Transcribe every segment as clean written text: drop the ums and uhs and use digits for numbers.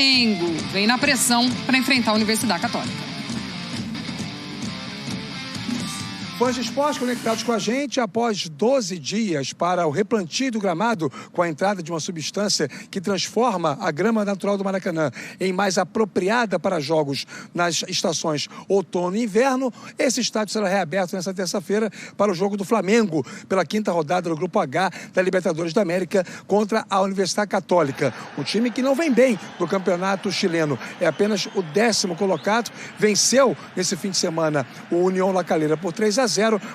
Flamengo vem na pressão para enfrentar a Universidade Católica. Fãs de esporte conectados com a gente após 12 dias para o replantio do gramado com a entrada de uma substância que transforma a grama natural do Maracanã em mais apropriada para jogos nas estações outono e inverno. Esse estádio será reaberto nesta terça-feira para o jogo do Flamengo pela 5ª rodada do Grupo H da Libertadores da América contra a Universidade Católica. Um time que não vem bem no campeonato chileno. É apenas o 10º colocado. Venceu nesse fim de semana o União La Calera por 3-0,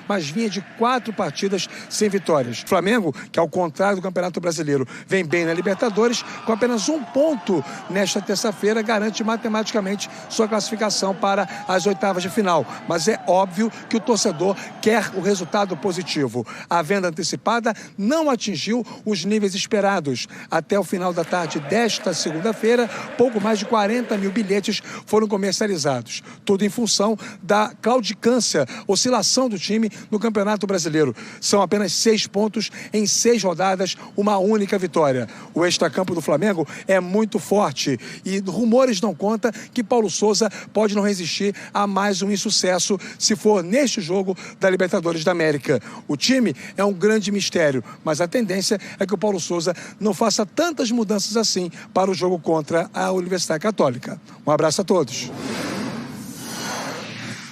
mas vinha de 4 partidas sem vitórias. O Flamengo, que ao contrário do Campeonato Brasileiro, vem bem na Libertadores, com apenas 1 ponto nesta terça-feira, garante matematicamente sua classificação para as oitavas de final. Mas é óbvio que o torcedor quer o resultado positivo. A venda antecipada não atingiu os níveis esperados. Até o final da tarde desta segunda-feira, pouco mais de 40 mil bilhetes foram comercializados. Tudo em função da claudicância, oscilação do time no Campeonato Brasileiro. São apenas 6 pontos em 6 rodadas, uma única vitória. O extracampo do Flamengo é muito forte e rumores dão conta que Paulo Souza pode não resistir a mais um insucesso se for neste jogo da Libertadores da América. O time é um grande mistério, mas a tendência é que o Paulo Souza não faça tantas mudanças assim para o jogo contra a Universidade Católica. Um abraço a todos.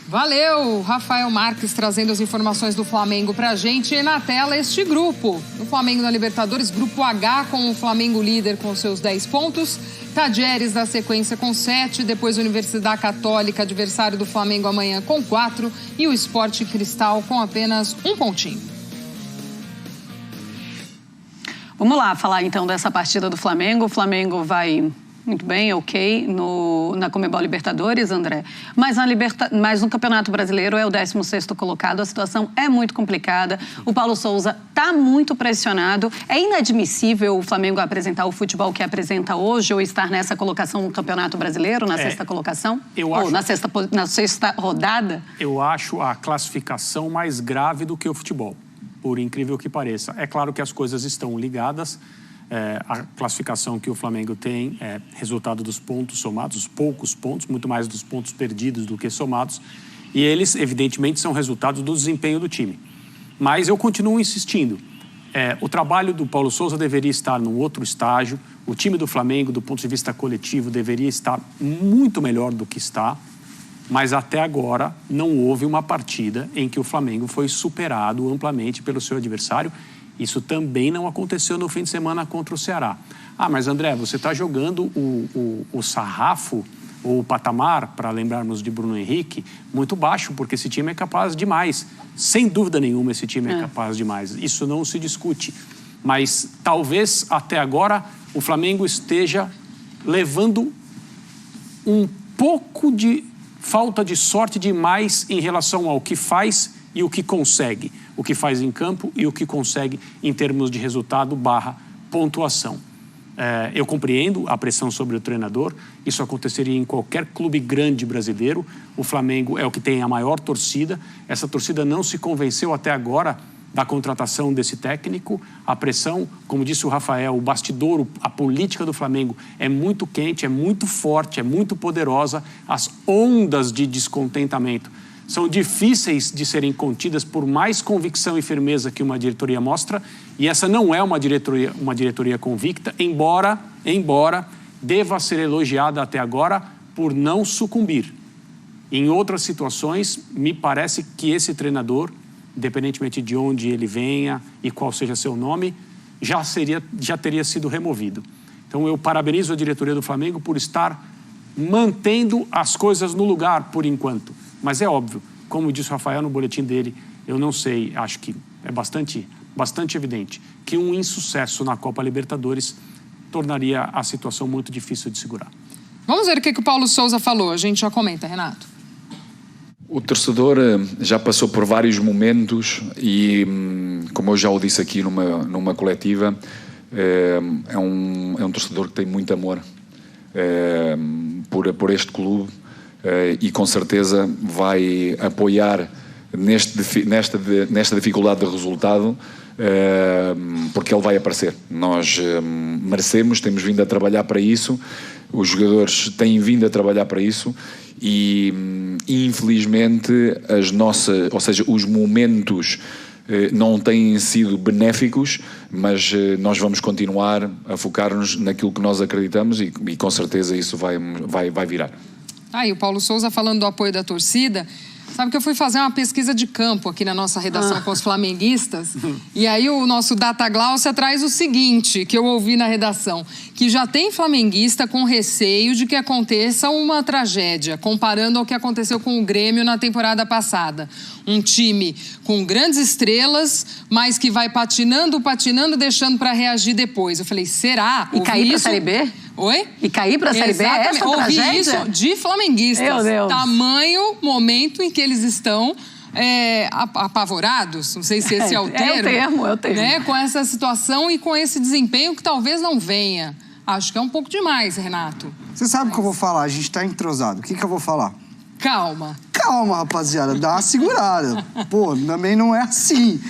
Valeu, Rafael Marques trazendo as informações do Flamengo pra gente. E na tela este grupo. O Flamengo na Libertadores, Grupo H, com o Flamengo líder com seus 10 pontos. Tadieres da sequência com 7. Depois Universidade Católica, adversário do Flamengo amanhã com 4. E o Sport Cristal com apenas 1 pontinho. Vamos lá falar então dessa partida do Flamengo. O Flamengo vai... muito bem, ok, na Conmebol Libertadores, André. Mas no Campeonato Brasileiro é o 16º colocado, a situação é muito complicada. O Paulo Souza está muito pressionado. É inadmissível o Flamengo apresentar o futebol que apresenta hoje ou estar nessa colocação no Campeonato Brasileiro, na 6ª colocação? Ou na sexta rodada? Eu acho a classificação mais grave do que o futebol, por incrível que pareça. É claro que as coisas estão ligadas. A classificação que o Flamengo tem é resultado dos pontos somados, os poucos pontos, muito mais dos pontos perdidos do que somados, e eles, evidentemente, são resultado do desempenho do time. Mas eu continuo insistindo, o trabalho do Paulo Souza deveria estar num outro estágio, o time do Flamengo, do ponto de vista coletivo, deveria estar muito melhor do que está, mas até agora não houve uma partida em que o Flamengo foi superado amplamente pelo seu adversário. Isso também não aconteceu no fim de semana contra o Ceará. Ah, mas André, você está jogando o sarrafo, ou o patamar, para lembrarmos de Bruno Henrique, muito baixo, porque esse time é capaz demais. Sem dúvida nenhuma, esse time é capaz demais. Isso não se discute. Mas talvez até agora o Flamengo esteja levando um pouco de falta de sorte demais em relação ao que faz e o que consegue. O que faz em campo e o que consegue em termos de resultado / pontuação. Eu compreendo a pressão sobre o treinador, isso aconteceria em qualquer clube grande brasileiro. O Flamengo é o que tem a maior torcida, essa torcida não se convenceu até agora da contratação desse técnico. A pressão, como disse o Rafael, o bastidor, a política do Flamengo é muito quente, é muito forte, é muito poderosa. As ondas de descontentamento são difíceis de serem contidas por mais convicção e firmeza que uma diretoria mostra, e essa não é uma diretoria convicta, embora deva ser elogiada até agora por não sucumbir. Em outras situações, me parece que esse treinador, independentemente de onde ele venha e qual seja seu nome, já teria sido removido. Então eu parabenizo a diretoria do Flamengo por estar mantendo as coisas no lugar por enquanto. Mas é óbvio, como disse o Rafael no boletim dele, eu não sei, acho que é bastante evidente que um insucesso na Copa Libertadores tornaria a situação muito difícil de segurar. Vamos ver o que o Paulo Souza falou, a gente já comenta, Renato. O torcedor já passou por vários momentos e, como eu já o disse aqui numa coletiva, é um torcedor que tem muito amor por este clube. E com certeza vai apoiar nesta dificuldade de resultado, porque ele vai aparecer. Nós merecemos, temos vindo a trabalhar para isso, os jogadores têm vindo a trabalhar para isso e infelizmente os momentos não têm sido benéficos, mas nós vamos continuar a focar-nos naquilo que nós acreditamos e com certeza isso vai virar. E o Paulo Souza falando do apoio da torcida. Sabe que eu fui fazer uma pesquisa de campo aqui na nossa redação com os flamenguistas. E aí o nosso Data Glaucia traz o seguinte, que eu ouvi na redação. Que já tem flamenguista com receio de que aconteça uma tragédia, comparando ao que aconteceu com o Grêmio na temporada passada. Um time com grandes estrelas, mas que vai patinando, deixando para reagir depois. Eu falei, será? E cair para a Série B? Oi? E cair para a Série B é essa ouvi tragédia? Isso de flamenguistas. Meu Deus. Tamanho momento em que eles estão apavorados, não sei se esse é o termo. É o termo. Né? Com essa situação e com esse desempenho que talvez não venha. Acho que é um pouco demais, Renato. Você sabe o que eu vou falar, a gente tá entrosado. O que eu vou falar? Calma. Calma, rapaziada, dá uma segurada. Pô, também não é assim.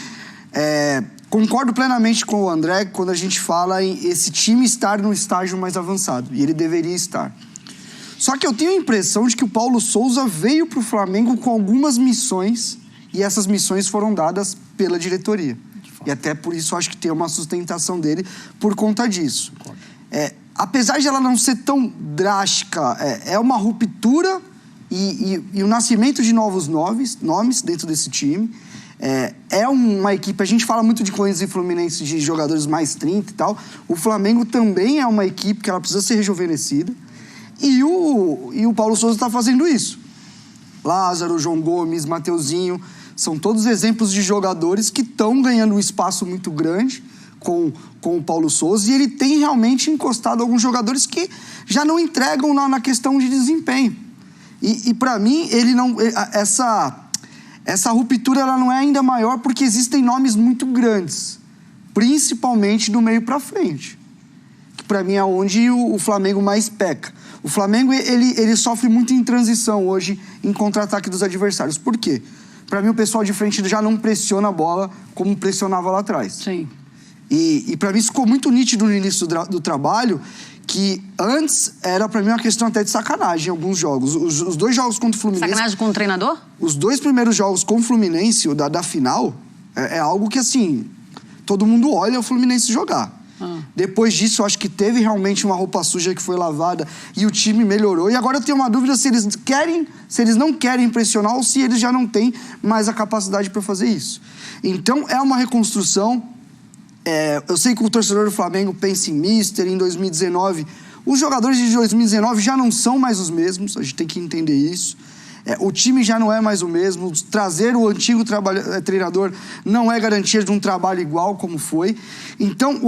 Concordo plenamente com o André quando a gente fala em esse time estar no estágio mais avançado. E ele deveria estar. Só que eu tenho a impressão de que o Paulo Souza veio pro Flamengo com algumas missões e essas missões foram dadas pela diretoria. E até por isso eu acho que tem uma sustentação dele por conta disso. Apesar de ela não ser tão drástica, é uma ruptura e o nascimento de novos nomes dentro desse time. É uma equipe, a gente fala muito de Corinthians e Fluminense, de jogadores mais 30 e tal. O Flamengo também é uma equipe que ela precisa ser rejuvenescida. E o Paulo Souza está fazendo isso. Lázaro, João Gomes, Mateuzinho, são todos exemplos de jogadores que estão ganhando um espaço muito grande com o Paulo Souza. E ele tem realmente encostado alguns jogadores que já não entregam na questão de desempenho. E para mim, essa ruptura ela não é ainda maior porque existem nomes muito grandes, principalmente do meio para frente, que para mim é onde o Flamengo mais peca. O Flamengo ele sofre muito em transição hoje em contra-ataque dos adversários. Por quê? Para mim o pessoal de frente já não pressiona a bola como pressionava lá atrás. Sim. E para mim isso ficou muito nítido no início do trabalho, que antes era para mim uma questão até de sacanagem em alguns jogos. Os dois jogos contra o Fluminense... Sacanagem com o treinador? Os dois primeiros jogos com o Fluminense, o da final, é algo que, assim, todo mundo olha o Fluminense jogar. Depois disso, eu acho que teve realmente uma roupa suja que foi lavada e o time melhorou. E agora eu tenho uma dúvida se eles não querem pressionar ou se eles já não têm mais a capacidade para fazer isso. Então, é uma reconstrução. Eu sei que o torcedor do Flamengo pensa em Mister, em 2019. Os jogadores de 2019 já não são mais os mesmos, a gente tem que entender isso. O time já não é mais o mesmo. Trazer o antigo treinador não é garantia de um trabalho igual como foi. Então,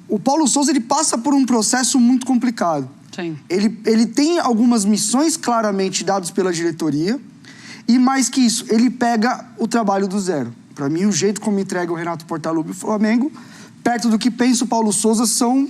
o Paulo Souza ele passa por um processo muito complicado. Sim. Ele tem algumas missões claramente dadas pela diretoria e, mais que isso, ele pega o trabalho do zero. Para mim, o jeito como entrega o Renato Portaluppi e o Flamengo, perto do que pensa o Paulo Souza, são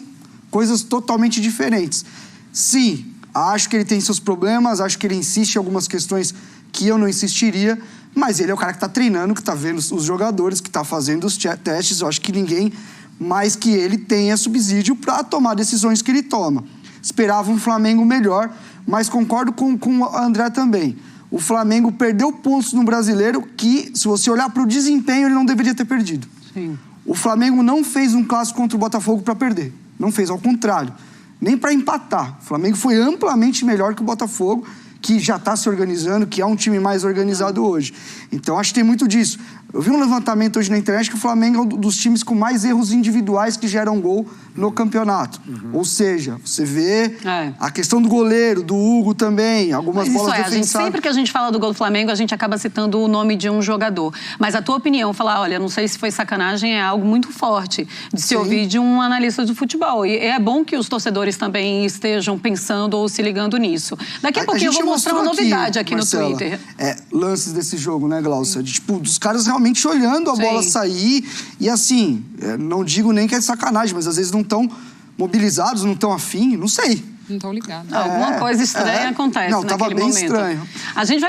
coisas totalmente diferentes. Sim, acho que ele tem seus problemas, acho que ele insiste em algumas questões que eu não insistiria, mas ele é o cara que está treinando, que está vendo os jogadores, que está fazendo os testes. Eu acho que ninguém mais que ele tenha subsídio para tomar decisões que ele toma. Esperava um Flamengo melhor, mas concordo com o André também. O Flamengo perdeu pontos no Brasileiro que, se você olhar para o desempenho, ele não deveria ter perdido. Sim. O Flamengo não fez um clássico contra o Botafogo para perder. Não fez, ao contrário. Nem para empatar. O Flamengo foi amplamente melhor que o Botafogo, que já está se organizando, que é um time mais organizado hoje. Então, acho que tem muito disso. Eu vi um levantamento hoje na internet que o Flamengo é um dos times com mais erros individuais que geram gol no campeonato. Ou seja, você vê a questão do goleiro, do Hugo também, algumas bolas defensáveis. Sempre que a gente fala do gol do Flamengo, a gente acaba citando o nome de um jogador. Mas a tua opinião, falar, olha, não sei se foi sacanagem, é algo muito forte de se ouvir de um analista de futebol. E é bom que os torcedores também estejam pensando ou se ligando nisso. Daqui a pouquinho eu vou mostrar uma novidade aqui Marcela, no Twitter. Lances desse jogo, né, Glaucia? Dos caras realmente olhando a bola sair. E assim, não digo nem que é sacanagem, mas às vezes não estão mobilizados, não estão afim, não sei. Não estão ligados. Alguma coisa estranha acontece naquele momento. Não, tava bem estranho. A gente vai